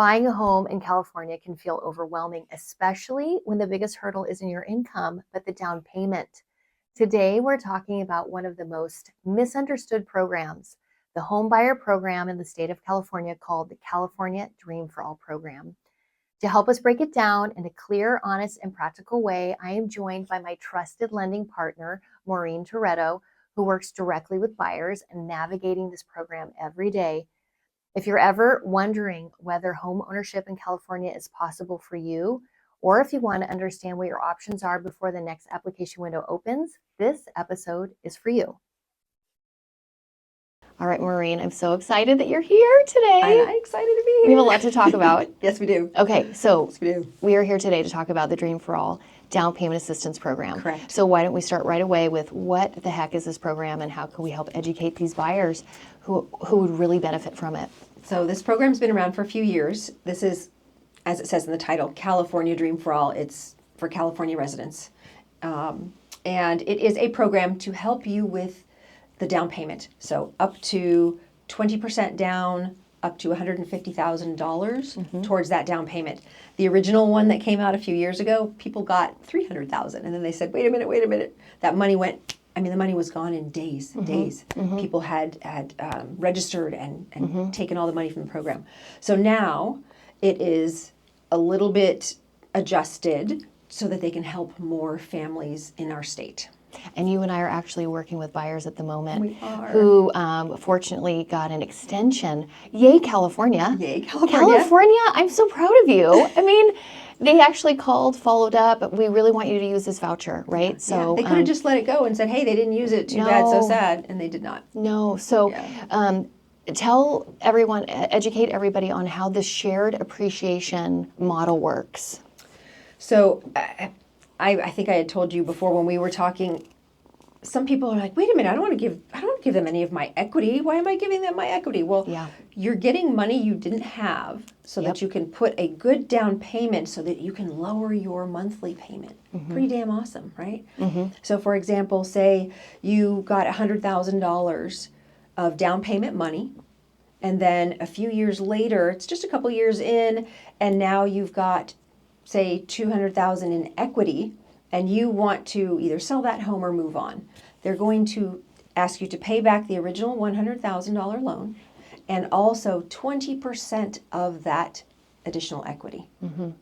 Buying a home in California can feel overwhelming, especially when the biggest hurdle isn't your income, but the down payment. Today, we're talking about one of the most misunderstood programs, the homebuyer program in the state of California called the California Dream for All program. To help us break it down in a clear, honest, and practical way, I am joined by my trusted lending partner, Maureen Torretto, who works directly with buyers and navigating this program every day. If you're ever wondering whether home ownership in California is possible for you, or if you want to understand what your options are before the next application window opens, this episode is for you. All right, Maureen, I'm so excited that you're here today. I'm excited to be here. We have a lot to talk about. Yes, we do. Okay, so Yes, we do. We are here today to talk about the Dream for All down payment assistance program. Correct. So why don't we start right away with what the heck is this program and how can we help educate these buyers who would really benefit from it? So this program's been around for a few years. This is, as it says in the title, California Dream for All. It's for California residents. And it is a program to help you with the down payment. So up to 20% down, up to $150,000 towards that down payment. The original one that came out a few years ago, people got $300,000. And then they said, wait a minute. That money went, the money was gone in days. People had registered and taken all the money from the program. So now it is a little bit adjusted so that they can help more families in our state. And you and I are actually working with buyers at the moment We are. who fortunately got an extension. Yay, California. Yay, California. California, I'm so proud of you. They actually called, followed up, but we really want you to use this voucher, right? Yeah. So They could have just let it go and said, hey, they didn't use it. Too bad, so sad. And they did not. No. So tell everyone, educate everybody on how the shared appreciation model works. So I think I had told you before when we were talking, some people are like, wait a minute, I don't want to give them any of my equity. Why am I giving them my equity? Well, you're getting money you didn't have so that you can put a good down payment so that you can lower your monthly payment. Pretty damn awesome, right? So for example, say you got $100,000 of down payment money, and then a few years later, it's just a couple years in, and now you've got, say, $200,000 in equity, and you want to either sell that home or move on. They're going to ask you to pay back the original $100,000 loan and also 20% of that additional equity.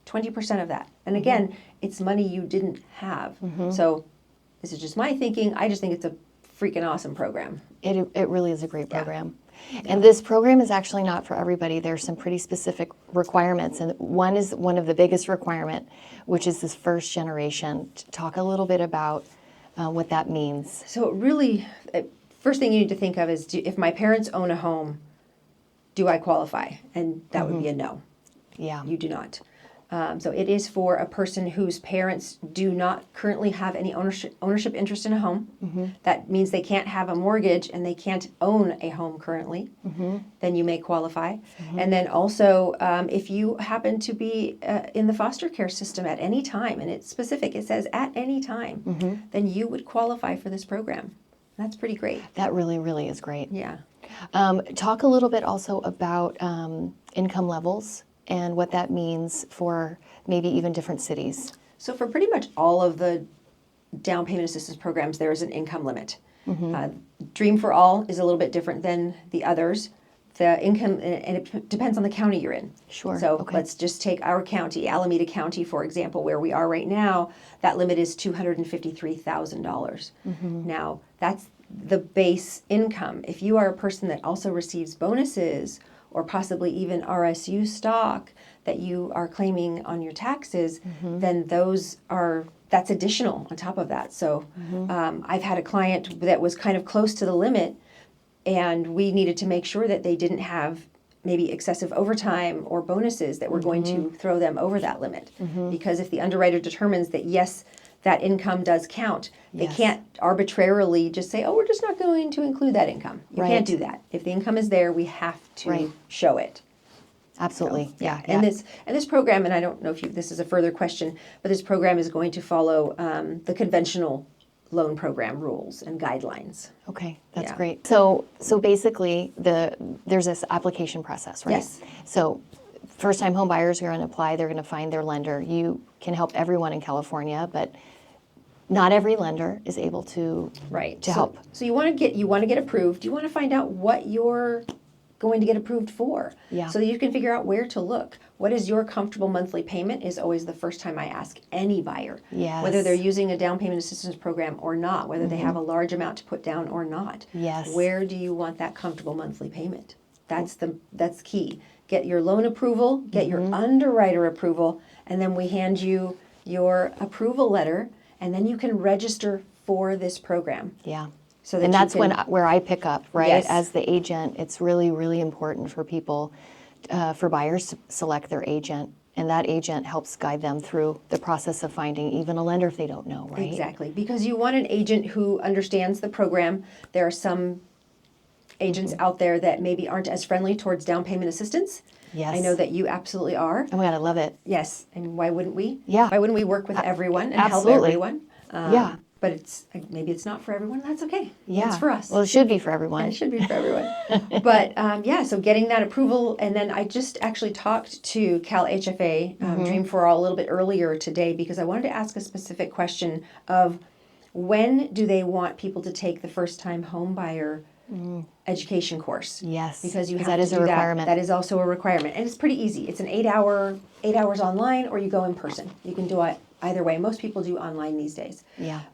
20% of that. And again, it's money you didn't have. So this is just my thinking. I just think it's a freaking awesome program. It really is a great program. And this program is actually not for everybody. There's some pretty specific requirements. And one is one of the biggest requirement, which is this first generation. Talk a little bit about what that means. So really, first thing you need to think of is, if my parents own a home, do I qualify? And that would be a no. Yeah. You do not. So it is for a person whose parents do not currently have any ownership interest in a home. That means they can't have a mortgage and they can't own a home currently. Then you may qualify. And then also, if you happen to be in the foster care system at any time, and it's specific, it says at any time, then you would qualify for this program. That's pretty great. That really, really is great. Yeah. Talk a little bit also about income levels and what that means for maybe even different cities. So for pretty much all of the down payment assistance programs, there is an income limit. Dream for All is a little bit different than the others. The income, and it depends on the county you're in. Sure. So let's just take our county, Alameda County, for example, where we are right now. That limit is $253,000. Now, that's the base income. If you are a person that also receives bonuses or possibly even RSU stock that you are claiming on your taxes, then that's additional on top of that. So I've had a client that was kind of close to the limit, and we needed to make sure that they didn't have maybe excessive overtime or bonuses that were going to throw them over that limit. Because if the underwriter determines that, yes, that income does count, they can't arbitrarily just say, oh, we're just not going to include that income. You can't do that. If the income is there, we have to show it. Absolutely. So, And this program, and I don't know if this is a further question, but this program is going to follow the conventional loan program rules and guidelines. Okay, that's great. So basically, there's this application process, right? Yes. So first-time home buyers are going to apply. They're going to find their lender. You can help everyone in California, but not every lender is able to help. So you want to get approved. You want to find out what you're going to get approved for, so that you can figure out where to look. What is your comfortable monthly payment is always the first time I ask any buyer, whether they're using a down payment assistance program or not, whether they have a large amount to put down or not. Where do you want that comfortable monthly payment? That's key. Get your loan approval, get your underwriter approval, and then we hand you your approval letter, and then you can register for this program. So that and that's where I pick up, right? Yes. As the agent, it's really, really important for people, for buyers to select their agent, and that agent helps guide them through the process of finding even a lender if they don't know, right? Exactly, because you want an agent who understands the program. There are some agents out there that maybe aren't as friendly towards down payment assistance. I know that you absolutely are. Oh my God, I love it. Yes, and why wouldn't we? Yeah. Why wouldn't we work with everyone and help everyone? But maybe it's not for everyone. That's okay. It's for us. Well, it should be for everyone. It should be for everyone. But so getting that approval, and then I just actually talked to Cal HFA Dream for All a little bit earlier today, because I wanted to ask a specific question of when do they want people to take the first time home buyer education course? Yes, because you have that to is do a requirement. That is also a requirement, and it's pretty easy. It's an 8 hours online, or you go in person. You can do it either way. Most people do online these days.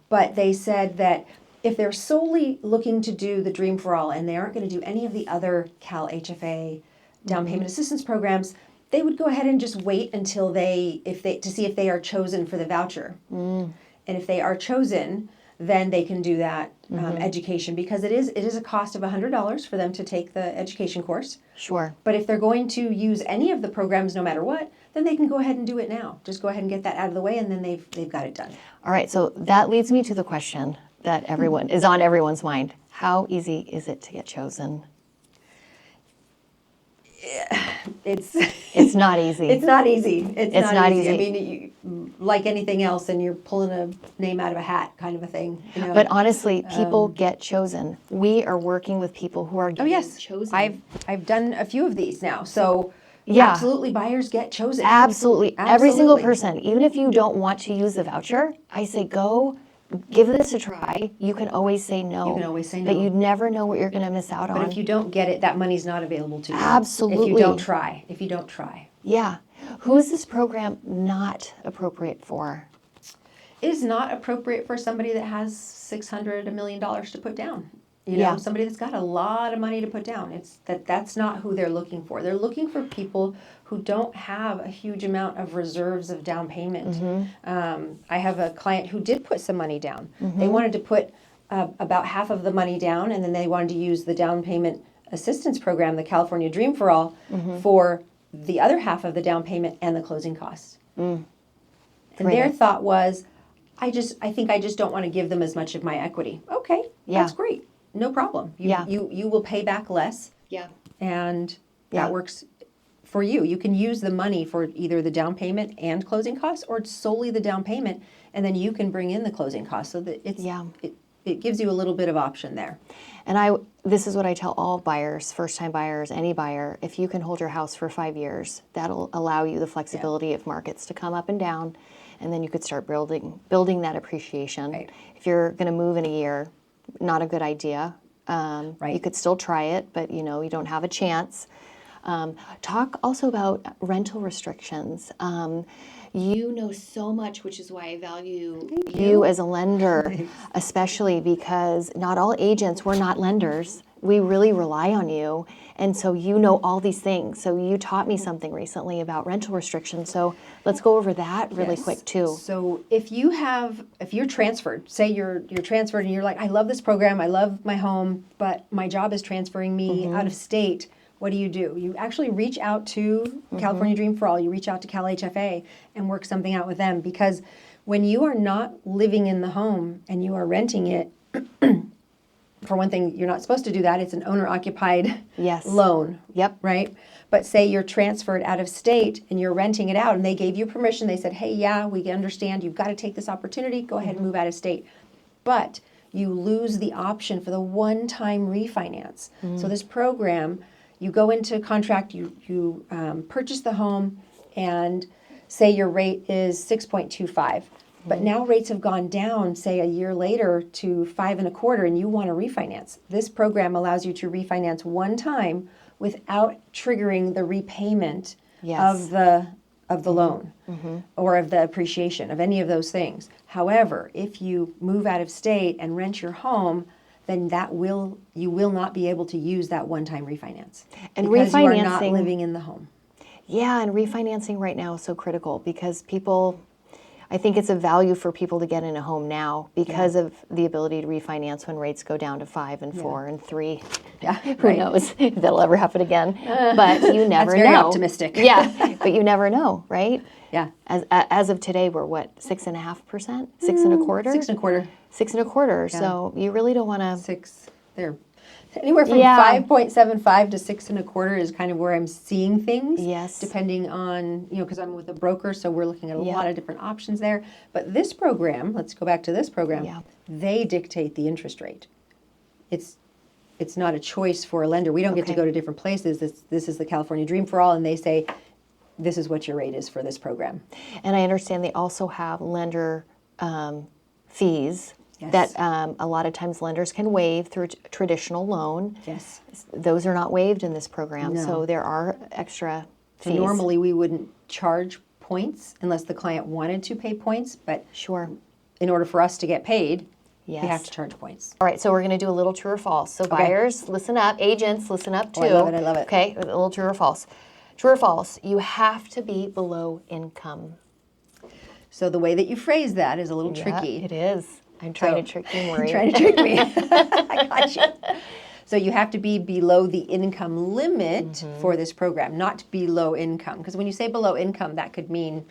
But they said that if they're solely looking to do the Dream for All and they aren't going to do any of the other Cal HFA down payment assistance programs, they would go ahead and just wait until to see if they are chosen for the voucher. And if they are chosen, then they can do that education, because it is a cost of $100 for them to take the education course. Sure. But if they're going to use any of the programs, no matter what, then they can go ahead and do it now. Just go ahead and get that out of the way, and then they've got it done. All right, so that leads me to the question that everyone is on everyone's mind. How easy is it to get chosen? It's not easy. It's not easy. It's not easy. I mean, like anything else, and you're pulling a name out of a hat, kind of a thing. But honestly, people get chosen. We are working with people who are getting chosen. I've done a few of these now, so. Absolutely, buyers get chosen. Absolutely. Every single person, even if you don't want to use the voucher, I say go, give this a try. You can always say no. You can always say no. But you never know what you're going to miss out on. But if you don't get it, that money's not available to you. Absolutely. If you don't try. Yeah. Who is this program not appropriate for? It is not appropriate for somebody that has $600, $1 million to put down. Somebody that's got a lot of money to put down. That's not who they're looking for. They're looking for people who don't have a huge amount of reserves of down payment. I have a client who did put some money down. They wanted to put about half of the money down, and then they wanted to use the down payment assistance program, the California Dream for All, for the other half of the down payment and the closing costs. And their thought was, I think I just don't want to give them as much of my equity. Okay, that's great. No problem. You will pay back less. And that works for you. You can use the money for either the down payment and closing costs, or solely the down payment, and then you can bring in the closing costs, so that it gives you a little bit of option there. And this is what I tell all buyers, first-time buyers, any buyer: if you can hold your house for 5 years, that'll allow you the flexibility of markets to come up and down, and then you could start building that appreciation. If you're going to move in a year, not a good idea. You could still try it, but you don't have a chance. Talk also about rental restrictions. You know so much, which is why I value you as a lender, especially because not all agents, we're not lenders. We really rely on you. And so you know all these things. So you taught me something recently about rental restrictions. So let's go over that really quick too. So if you're transferred, say you're transferred and you're like, I love this program, I love my home, but my job is transferring me out of state, what do? You actually reach out to California Dream for All, you reach out to Cal HFA and work something out with them, because when you are not living in the home and you are renting it, for one thing, you're not supposed to do that. It's an owner-occupied loan. Right? But say you're transferred out of state and you're renting it out, and they gave you permission. They said, hey, we understand. You've got to take this opportunity. Go ahead and move out of state. But you lose the option for the one-time refinance. So this program, you go into contract, you purchase the home, and say your rate is 6.25. But now rates have gone down, say a year later, to 5.25, and you want to refinance. This program allows you to refinance one time without triggering the repayment of the loan or of the appreciation of any of those things. However, if you move out of state and rent your home, then you will not be able to use that one-time refinance, and because you are refinancing, not living in the home. Yeah, and refinancing right now is so critical because I think it's a value for people to get in a home now because of the ability to refinance when rates go down to 5 and 4 and 3. Yeah, Who knows if that'll ever happen again? But you never That's very know. optimistic. Yeah, but you never know, right? Yeah. As of today, we're what, 6.5%, 6.25%, 6.25. 6.25. So you really don't want to. Six. They're anywhere from 5.75 to 6.25 is kind of where I'm seeing things. Yes. Depending on, because I'm with a broker, so we're looking at a lot of different options there. But this program, let's go back to this program. They dictate the interest rate. It's not a choice for a lender. We don't get to go to different places. This is the California Dream for All, and they say, this is what your rate is for this program. And I understand they also have lender fees that a lot of times lenders can waive through a traditional loan. Yes. Those are not waived in this program, No. so there are extra fees. So normally we wouldn't charge points unless the client wanted to pay points, but in order for us to get paid, we have to charge points. All right, so we're going to do a little true or false. So buyers, listen up. Agents, listen up too. I love it, I love it. Okay, a little true or false. True or false, you have to be below income. So the way that you phrase that is a little tricky. It is. I'm trying to trick you, Maureen. Trying to trick me. I got you. So you have to be below the income limit for this program, not below income. Because when you say below income, that could mean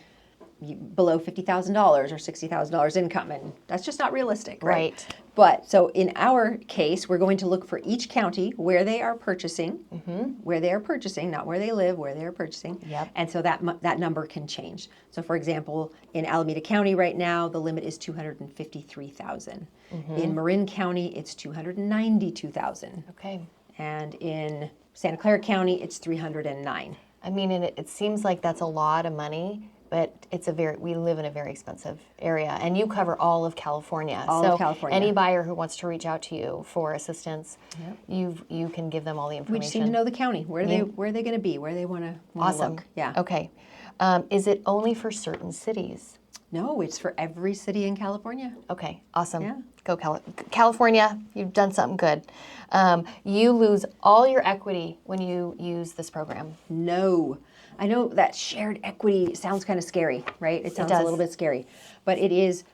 below $50,000 or $60,000 income, and that's just not realistic, right? But so in our case, we're going to look for each county where they are purchasing, not where they live, where they are purchasing. And so that number can change. So for example, in Alameda County right now, the limit is $253,000. In Marin County, it's $292,000. Okay. And in Santa Clara County, it's $309,000. I mean, and it seems like that's a lot of money, but we live in a very expensive area, and you cover all of California. All of California. Any buyer who wants to reach out to you for assistance, you can give them all the information. We just need to know the county. Where are they going to be? Where they want to look? Yeah. Okay. Is it only for certain cities? No, it's for every city in California. Okay. Awesome. Yeah. Go California. You've done something good. You lose all your equity when you use this program. No. I know that shared equity sounds kind of scary, right? It sounds a little bit scary, but it is.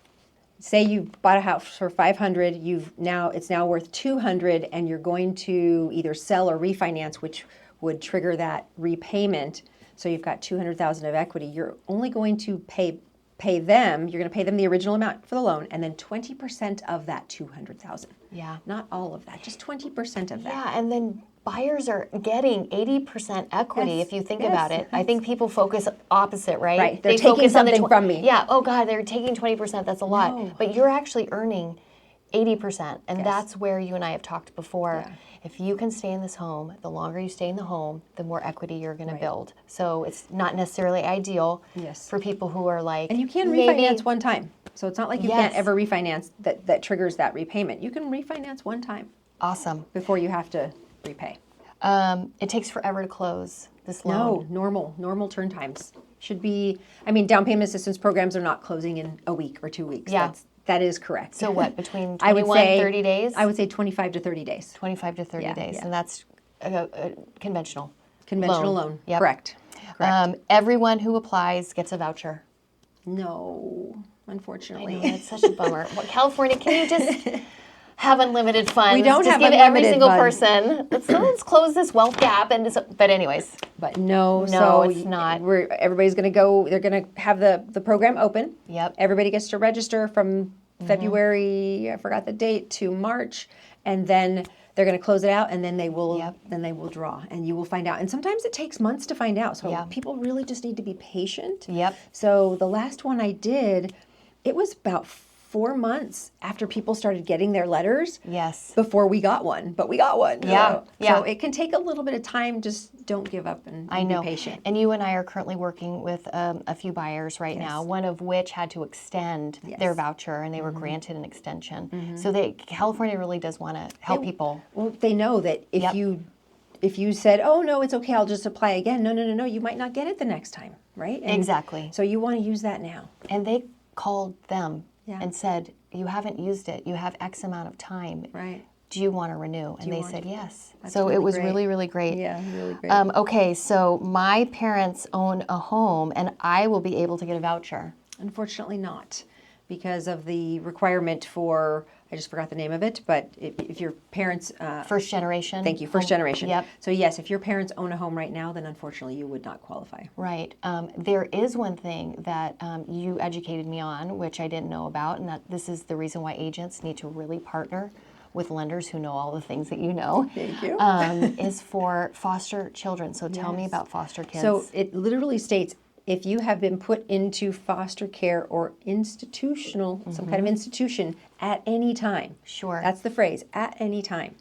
Say you bought a house for $500, it's now worth $200, and you're going to either sell or refinance, which would trigger that repayment. So you've got $200,000 of equity. You're only going to pay them. You're going to pay them the original amount for the loan, and then 20% of that $200,000. Yeah. Not all of that, just 20% of that. Yeah, and then buyers are getting 80% equity if you think about it. I think people focus opposite, right? Right. They're taking something from me. Yeah. Oh God, they're taking 20%. That's a lot. No. But you're actually earning 80%, and that's where you and I have talked before. Yeah. If you can stay in this home, the longer you stay in the home, the more equity you're going to build. So it's not necessarily ideal for people who are like, and you can refinance one time. So it's not like you can't ever refinance that triggers that repayment. You can refinance one time. Awesome. Before you have to repay. It takes forever to close this loan. No, normal turn times should be. I mean, down payment assistance programs are not closing in a week or 2 weeks. Yeah. That is correct. So what, between 21 and 30 days? I would say 25 to 30 days. 25 to 30 days, and that's a conventional loan. Yep. Correct. Everyone who applies gets a voucher. No, unfortunately. I know, that's such a bummer. California, can you just have unlimited funds? We don't have give unlimited every single funds. person. Let's close this wealth gap. But anyways. But no, it's not. Everybody's going to go. They're going to have the program open. Yep. Everybody gets to register from February. I forgot the date, to March, and then they're going to close it out, and then they will draw, and you will find out. And sometimes it takes months to find out. So people really just need to be patient. Yep. So the last one I did, it was about 4 months after people started getting their letters Yes. before we got one, but we got one. Yeah, So it can take a little bit of time. Just don't give up and I know. be patient. And you and I are currently working with a few buyers right now, one of which had to extend their voucher, and they were granted an extension. So California really does want to help people. Well, they know that if you said, oh, no, it's okay, I'll just apply again. No, you might not get it the next time, right? And exactly. so you want to use that now. And they called them and said, you haven't used it. You have X amount of time. Right. Do you want to renew? And they said yes. That's so really it was great. really, really great. Yeah, really great. Okay, so my parents own a home, and I will be able to get a voucher. Unfortunately not, because of the requirement for, I just forgot the name of it, but if your parents... First generation? Thank you, first generation. Yep. So yes, if your parents own a home right now, then unfortunately you would not qualify. Right. There is one thing that you educated me on, which I didn't know about, and that this is the reason why agents need to really partner with lenders who know all the things that you know. Thank you. Is for foster children. So tell me about foster kids. So it literally states, if you have been put into foster care or institutional, some kind of institution at any time. Sure. That's the phrase, at any time.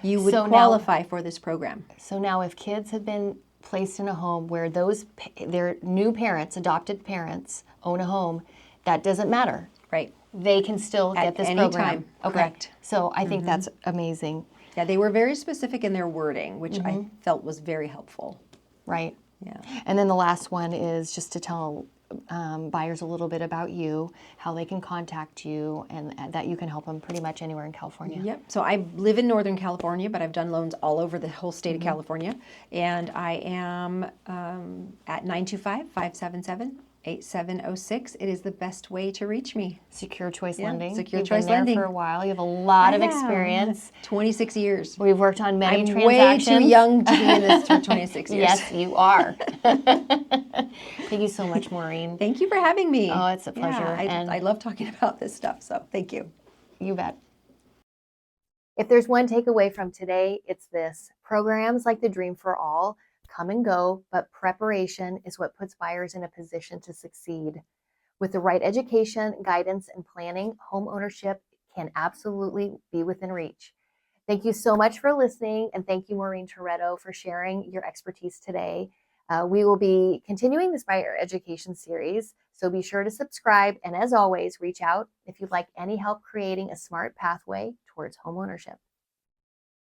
You would So qualify for this program. So now if kids have been placed in a home where their new parents, adopted parents, own a home, that doesn't matter. Right. They can still get this program. Time. Okay. Correct. So I think that's amazing. Yeah, they were very specific in their wording, which I felt was very helpful. Right. Yeah. And then the last one is just to tell buyers a little bit about you, how they can contact you, and that you can help them pretty much anywhere in California. Yep. So I live in Northern California, but I've done loans all over the whole state of California. And I am at 925-577-8706. It is the best way to reach me. Secure Choice Lending. Secure You've Choice been there Lending. for a while. You have a lot of experience. 26 years. We've worked on many I'm transactions. way too young to be in this for 26 years. Yes, you are. Thank you so much, Maureen. Thank you for having me. Oh, it's a pleasure. Yeah, I love talking about this stuff, so thank you. You bet. If there's one takeaway from today, it's this. Programs like the Dream for All come and go, but preparation is what puts buyers in a position to succeed. With the right education, guidance, and planning, home ownership can absolutely be within reach. Thank you so much for listening, and thank you, Maureen Torretto, for sharing your expertise today. We will be continuing this buyer education series, so be sure to subscribe, and as always, reach out if you'd like any help creating a smart pathway towards homeownership.